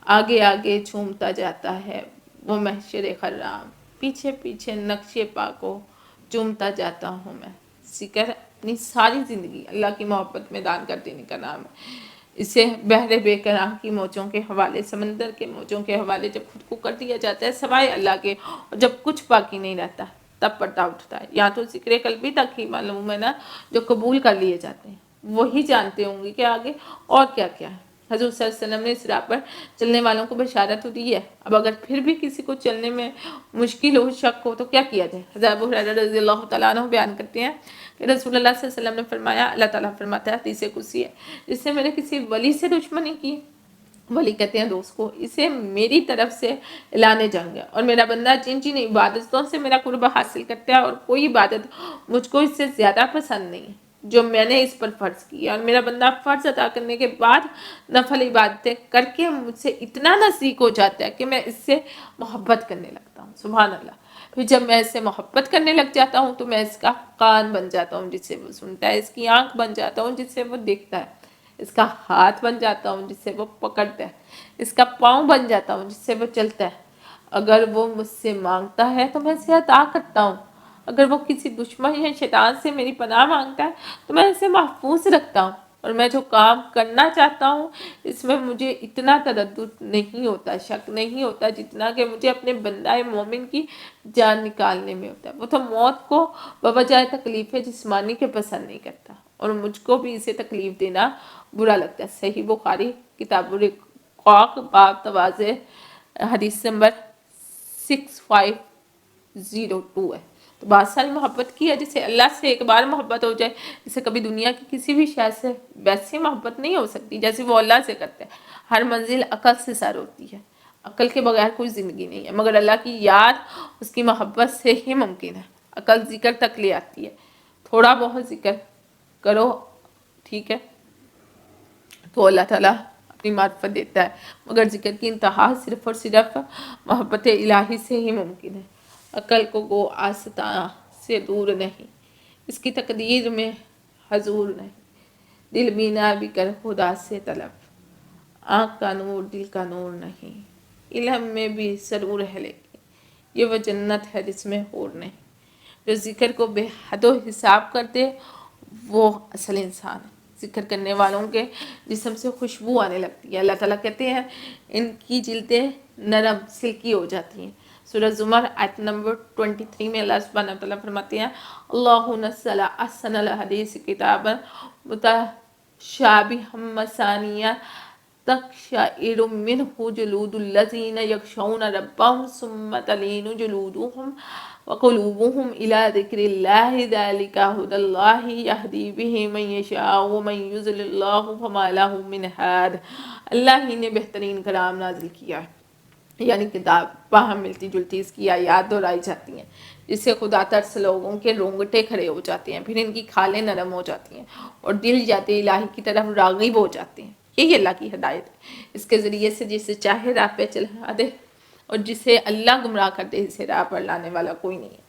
آگے آگے جھومتا جاتا ہے وہ محشر خرام، پیچھے پیچھے نقش پا کو چومتا جاتا ہوں میں۔ ذکر اپنی ساری زندگی اللہ کی محبت میں دان کر دینے کا نام ہے۔ اسے بحر بے کران کی موجوں کے حوالے، سمندر کے موجوں کے حوالے جب خود کو کر دیا جاتا ہے سوائے اللہ کے، اور جب کچھ باقی نہیں رہتا تب پردہ اٹھتا ہے۔ یہاں تو ذکر قلبی تک ہی معلوم ہے نا جو قبول کر لیے جاتے ہیں، وہی جانتے ہوں گے کہ آگے اور کیا کیا ہے۔ حضور صلی اللہ علیہ وسلم نے اس راہ پر چلنے والوں کو بشارت تو دی ہے، اب اگر پھر بھی کسی کو چلنے میں مشکل ہو، شک ہو تو کیا کیا جائے؟ حضرت ابو ہریرہ رضی اللہ تعالیٰ عنہ بیان کرتے ہیں کہ رسول اللہ صلی اللہ علیہ وسلم نے فرمایا، اللہ تعالیٰ فرماتا ہے حدیث قدسی ہے، جس سے میں نے کسی ولی سے دشمنی کی، ولی کہتے ہیں دوست کو، اسے میری طرف سے اعلان جنگ ہے، اور میرا بندہ جن جن عبادتوں سے میرا قربہ حاصل کرتا ہے، اور کوئی عبادت مجھ کو اس سے زیادہ پسند نہیں ہے جو میں نے اس پر فرض کی ہے، اور میرا بندہ فرض ادا کرنے کے بعد نفل عبادتیں کر کے مجھ سے اتنا نزدیک ہو جاتا ہے کہ میں اس سے محبت کرنے لگتا ہوں۔ سبحان اللہ۔ پھر جب میں اس سے محبت کرنے لگ جاتا ہوں تو میں اس کا کان بن جاتا ہوں جس سے وہ سنتا ہے، اس کی آنکھ بن جاتا ہوں جس سے وہ دیکھتا ہے، اس کا ہاتھ بن جاتا ہوں جس سے وہ پکڑتا ہے، اس کا پاؤں بن جاتا ہوں جس سے وہ چلتا ہے۔ اگر وہ مجھ سے مانگتا ہے تو میں اسے عطا کرتا ہوں، اگر وہ کسی دشمن یا شیطان سے میری پناہ مانگتا ہے تو میں اسے محفوظ رکھتا ہوں، اور میں جو کام کرنا چاہتا ہوں اس میں مجھے اتنا تردد نہیں ہوتا، شک نہیں ہوتا جتنا کہ مجھے اپنے بندہ مومن کی جان نکالنے میں ہوتا ہے۔ وہ تو موت کو بوجہ تکلیف جسمانی کے پسند نہیں کرتا، اور مجھ کو بھی اسے تکلیف دینا برا لگتا ہے۔ صحیح بخاری کتاب الرقاق باب تواضع حدیث نمبر 6502 ہے۔ تو بات ساری محبت کی ہے، جسے اللہ سے ایک بار محبت ہو جائے، جسے کبھی دنیا کی کسی بھی شے سے ویسی محبت نہیں ہو سکتی جیسے وہ اللہ سے کرتے ہیں۔ ہر منزل عقل سے سر ہوتی ہے، عقل کے بغیر کوئی زندگی نہیں ہے، مگر اللہ کی یاد اس کی محبت سے ہی ممکن ہے۔ عقل ذکر تک لے آتی ہے، تھوڑا بہت ذکر کرو ٹھیک ہے تو اللہ تعالیٰ اپنی معرفت دیتا ہے، مگر ذکر کی انتہا صرف اور صرف محبت الہی سے ہی ممکن ہے۔ عقل کو گو آستاں سے دور نہیں، اس کی تقدیر میں حضور نہیں، دل بینا بھی کر خدا سے طلب، آنکھ کا نور دل کا نور نہیں، علم میں بھی سرور ہے لیکن یہ وہ جنت ہے جس میں حور نہیں۔ جو ذکر کو بے حد و حساب کرتے وہ اصل انسان ہے۔ ذکر کرنے والوں کے جسم سے خوشبو آنے لگتی ہے، اللہ تعالیٰ کہتے ہیں ان کی جلدیں نرم سلکی ہو جاتی ہیں۔ سورہ زمر آیت نمبر 23 میں اللہ سبحانہ وتعالیٰ فرماتے ہیں، اللہ نزل احسن الحدیث کتابا متشابہا مثانیہ تقشعر منہ جلود الذین یخشون ربهم ثم تلین جلودهم وقلوبهم إلى ذکر اللہ ذلک ھدی اللہ یہدی بہ من یشاء ومن یضلل اللہ فما لہ من ہاد۔ اللہ ہی نے بہترین کلام نازل کیا ہے، یعنی کتاب باہم ملتی جلتی اس کی آیات دہرائی جاتی ہیں، جس سے خدا ترس لوگوں کے رونگٹے کھڑے ہو جاتے ہیں، پھر ان کی کھالیں نرم ہو جاتی ہیں اور دل ذات الہی کی طرف راغب ہو جاتے ہیں۔ یہی اللہ کی ہدایت ہے، اس کے ذریعے سے جسے چاہے راہ پہ چلا دے، اور جسے اللہ گمراہ کر دے اسے راہ پر لانے والا کوئی نہیں ہے۔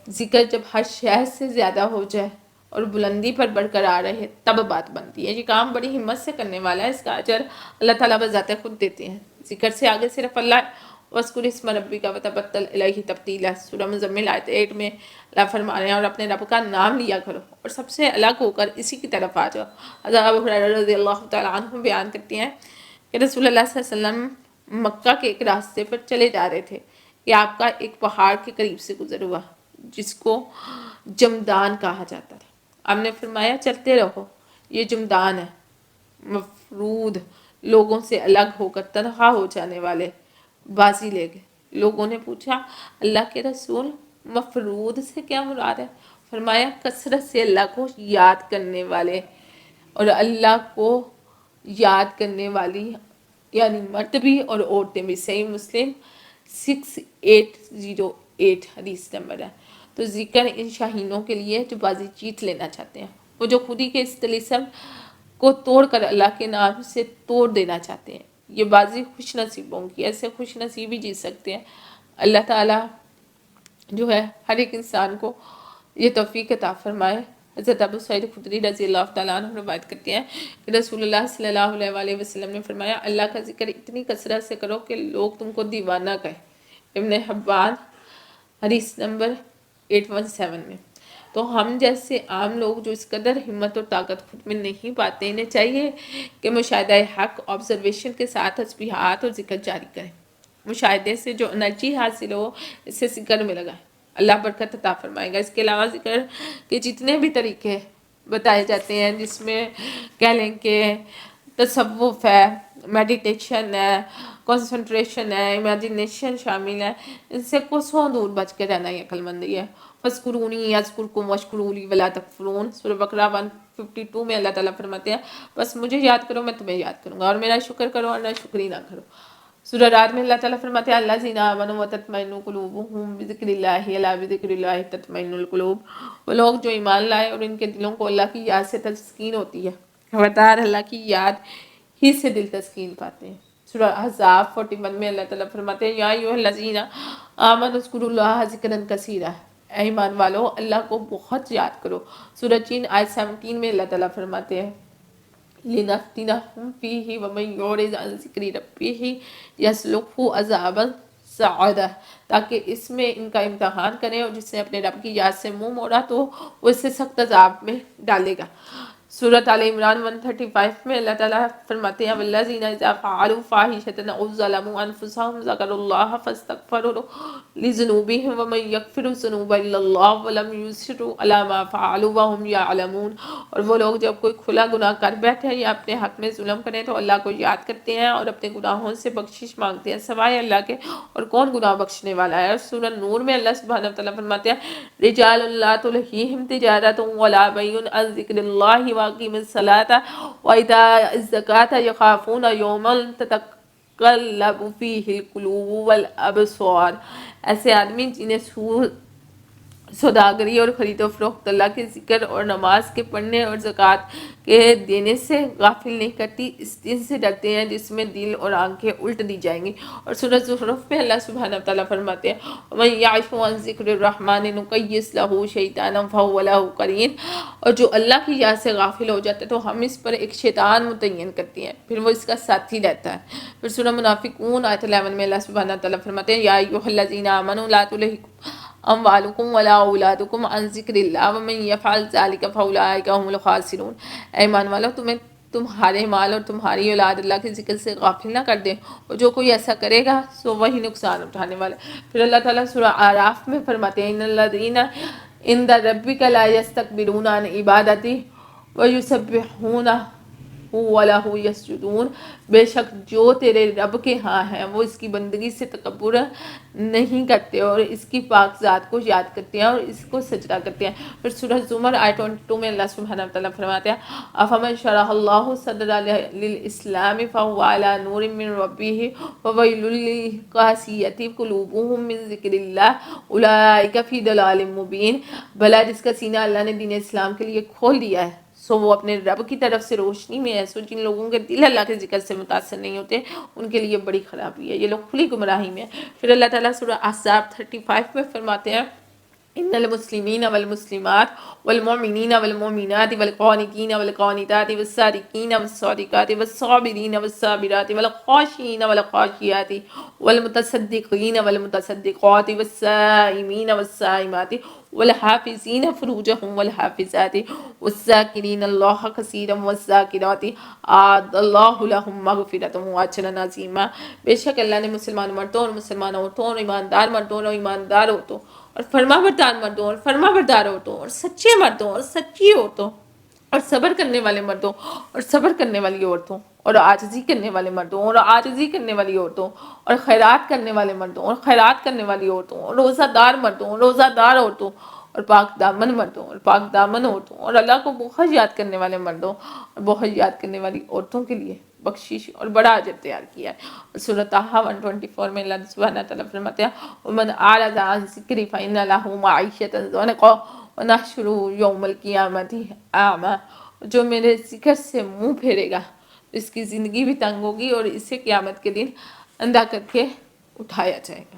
ذکر جب ہر شے سے زیادہ ہو جائے اور بلندی پر برقرار رہے تب بات بنتی ہے۔ یہ کام بڑی ہمت سے کرنے والا ہے، اس کا اجر اللہ تعالیٰ بذات خود دیتے ہیں۔ ذکر سے آگے صرف اللہ وَاذْكُرِ اسْمَ رَبِّكَ وَتَبَتَّلْ إِلَيْهِ تَبْتِيلًا، سورہ مزمل آیت 8 میں اللہ فرما رہے ہیں، اور اپنے رب کا نام لیا کرو اور سب سے الگ ہو کر اسی کی طرف آ جاؤ۔ حضرت ابو ہریرہ رضی اللہ تعالیٰ عنہ بیان کرتے ہیں کہ رسول اللہ صلی اللہ علیہ وسلم مکہ کے ایک راستے پر چلے جا رہے تھے کہ آپ کا ایک پہاڑ کے قریب سے گزر ہوا جس کو جمدان کہا جاتا تھا۔ آپ نے فرمایا چلتے رہو، یہ جمدان ہے، مفرود لوگوں سے الگ ہو کر تنہا ہو جانے والے بازی لے گئے۔ لوگوں نے پوچھا اللہ کے رسول مفرود سے کیا مراد ہے؟ فرمایا کثرت سے اللہ کو یاد کرنے والے، اور اللہ کو یاد کرنے والی یعنی مرد بھی اور عورتیں بھی۔ صحیح مسلم 6808 حدیث نمبر ہے۔ تو ذکر ان شاہینوں کے لیے جو بازی جیت لینا چاہتے ہیں، وہ جو خودی کے اس طلسم کو توڑ کر اللہ کے نام سے توڑ دینا چاہتے ہیں۔ یہ بازی خوش نصیبوں کی، ایسے خوش نصیبی جی سکتے ہیں۔ اللہ تعالیٰ جو ہے ہر ایک انسان کو یہ توفیق عطا فرمائے۔ حضرت ابو سعید خدری رضی اللہ تعالیٰ عنہ روایت کرتے ہیں کہ رسول اللہ صلی اللہ علیہ وآلہ وسلم نے فرمایا اللہ کا ذکر اتنی کثرت سے کرو کہ لوگ تم کو دیوانہ کہیں۔ ابن حبان حدیث نمبر 817 میں۔ تو ہم جیسے عام لوگ جو اس قدر ہمت اور طاقت خود میں نہیں پاتے، انہیں چاہیے کہ مشاہدہ حق آبزرویشن کے ساتھ تسبیحات اور ذکر جاری کریں۔ مشاہدے سے جو انرجی حاصل ہو اس سے ذکر میں لگائیں، اللہ برکت عطا فرمائے گا۔ اس کے علاوہ ذکر کے جتنے بھی طریقے بتائے جاتے ہیں، جس میں کہہ لیں کہ تصوف ہے، میڈیٹیشن ہے، کنسنٹریشن ہے، امیجنیشن شامل ہے، ان سے کوسوں دور بچ کے رہنا ہی عقل مندی ہے۔ فَاذْكُرُونِي أَذْكُرْكُمْ وَاشْكُرُوا لِي وَلَا تَكْفُرُونَ۔ سورہ بقرہ 152 میں اللہ تعالیٰ فرماتے ہیں بس مجھے یاد کرو میں تمہیں یاد کروں گا، اور میرا شکر کرو اور نہ شکری نہ کرو۔ سورہ رات میں اللہ تعالیٰ فرماتے ہیں الذین آمنوا وتطمئن قلوبهم بذکر اللہ الا بذکر اللہ تطمئن القلوب۔ وہ لوگ جو ایمان لائے اور ان کے دلوں کو اللہ کی یاد سے تسکین ہوتی ہے، خبردار اللہ کی یاد ہی سے دل تسکین پاتے ہیں۔ سورہ احزاب 41 میں اللہ تعالیٰ فرماتے ہیں یا ایھا الذین آمنوا اذکروا اللہ ذکرا کثیرا۔ اے ایمان والو اللہ کو بہت یاد کرو۔ سورہ جن آیت 17 میں اللہ تعالیٰ فرماتے ہیں لِنَفْتِنَهُمْ فِيهِ وَمَنْ يُعْرِضْ عَنْ ذِكْرِ رَبِّهِ يَسْلُكْهُ عَذَابًا صَعَدًا، تاکہ اس میں ان کا امتحان کریں، اور جس نے اپنے رب کی یاد سے منہ موڑا تو وہ اسے سخت عذاب میں ڈالے گا۔ سورۃ آل عمران 135 میں اللہ تعالیٰ فرماتے ہیں والذین اذا فعلوا فاحشۃ او ظلموا انفسهم ذکروا اللہ فاستغفروا لذنوبهم ومن یغفر الذنوب الا اللہ ولم یصروا علی ما فعلوا وهم یعلمون۔ اور وہ لوگ جب کوئی کھلا گناہ کر بیٹھے یا اپنے حق میں ظلم کریں تو اللہ کو یاد کرتے ہیں اور اپنے گناہوں سے بخشش مانگتے ہیں سوائے اللہ کے، اور کون گناہ بخشنے والا ہے۔ اور سورہ نور میں اللہ سبحانہ وتعالیٰ فرماتے ہیں رجال لا تلہیہم تجارۃ ولا بیع عن ذکر اللہ واقیم الصلاة وایتاء الزکاة یخافون یوما تتقلب فیہ القلوب والابصار۔ ایسے آدمی جنہیں سوداگری اور خرید و فروخت اللہ کے ذکر اور نماز کے پڑھنے اور زکوٰۃ کے دینے سے غافل نہیں کرتی، اس دن سے ڈرتے ہیں جس میں دل اور آنکھیں الٹ دی جائیں گی۔ اور سورہ زخرف میں اللہ سبحانہ وتعالیٰ فرماتے ہیں وَمَن يَعْشُ عَن ذِكْرِ الرَّحْمَنِ نُقَيِّضْ لَهُ شَيْطَانًا فَهُوَ لَهُ قَرِينٌ۔ اور جو اللہ کی یاد سے غافل ہو جاتا ہے تو ہم اس پر ایک شیطان متعین کرتے ہیں، پھر وہ اس کا ساتھی رہتا ہے۔ پھر سورہ منافقون آیت 11 میں اللہ سبحانہ وتعالیٰ فرماتے ہیں یا ایھا الذین آمنوا لا تلہکم اموالکم ولا اولادکم عن ذکر اللہ ومن یفعل ذلک فاولئک هم الخاسرون۔ اے ایمان والو تمہارے مال اور تمہاری اولاد اللہ کے ذکر سے غافل نہ کر دیں، اور جو کوئی ایسا کرے گا سو وہی نقصان اٹھانے والا۔ پھر اللہ تعالیٰ سورہ اعراف میں فرماتے ہیں ان الذین عند ربک لا یستکبرون عن عبادتہ ویسبحونہ وَلَهُ يَسْجُدُونَ۔ بے شک جو تیرے رب کے ہاں ہیں وہ اس کی بندگی سے تکبر نہیں کرتے اور اس کی پاک ذات کو یاد کرتے ہیں اور اس کو سجدہ کرتے ہیں۔ پھر سورہ زمر آیت 22 میں اللہ سبحانہ وتعالیٰ فرماتے ہیں أَفَمَنْ شَرَحَ اللَّهُ صَدْرَهُ لِلْإِسْلَامِ فَهُوَ عَلَى نُورٍ مِّن رَّبِّهِ وَوَيْلٌ لِّلْقَاسِيَةِ قُلُوبُهُم مِّن ذِكْرِ اللَّهِ أُولَٰئِكَ فِي ضَلَالٍ مُّبِينٍ۔ بھلا جس کا سینہ اللہ نے دین اسلام کے لیے کھول دیا ہے سو وہ اپنے رب کی طرف سے روشنی میں ہے، سو جن لوگوں کے دل اللہ کے ذکر سے متاثر نہیں ہوتے ان کے لیے بڑی خرابی ہے، یہ لوگ کھلی گمراہی میں ہیں۔ پھر اللہ تعالیٰ سورہ احزاب 35 میں فرماتے ہیں ان المسلمین والمسلمات والمؤمنین والمؤمنات والقانتین والقانتات والصادقین والصادقات والصابرین والصابرات والخاشعین والخاشعات والمتصدقین والمتصدقات والصائمین والصائمات والحافظین فروجہم والحافظات والذاکرین اللہ کثیرا والذاکرات اعد اللہ لہم مغفرۃ واجرا عظیما۔ بے شک اللہ نے مسلمان مردوں اور مسلمان عورتوں اور ایماندار مردوں اور ایماندار عورتوں اور فرما بردار مردوں اور فرما بردار عورتوں اور سچے مردوں اور سچی عورتوں اور صبر کرنے والے مردوں اور صبر کرنے والی عورتوں اور عاجزی کرنے والے مردوں اور عاجزی کرنے والی عورتوں اور خیرات کرنے والے مردوں اور خیرات کرنے والی عورتوں اور روزہ دار مردوں اور روزہ دار عورتوں اور پاک دامن مردوں اور پاک دامن عورتوں اور اللہ کو بہت یاد کرنے والے مردوں اور بہت یاد کرنے والی عورتوں کے لیے بخشش اور بڑا اجر تیار کیا ہے۔ اور سورہ طٰہٰ 124 میں اللہ سبحانہ تعالیٰ فرماتے ہیں وَمَنْ أَعْرَضَ عَنْ ذِكْرِي فَإِنَّ لَهُ مَعِيشَةً ضَنْكًا وَنَحْشُرُهُ يَوْمَ الْقِيَامَةِ أَعْمَىٰ۔ جو میرے ذکر سے منہ پھیرے گا اس کی زندگی بھی تنگ ہوگی اور اسے قیامت کے دن اندھا کر کے اٹھایا جائے گا.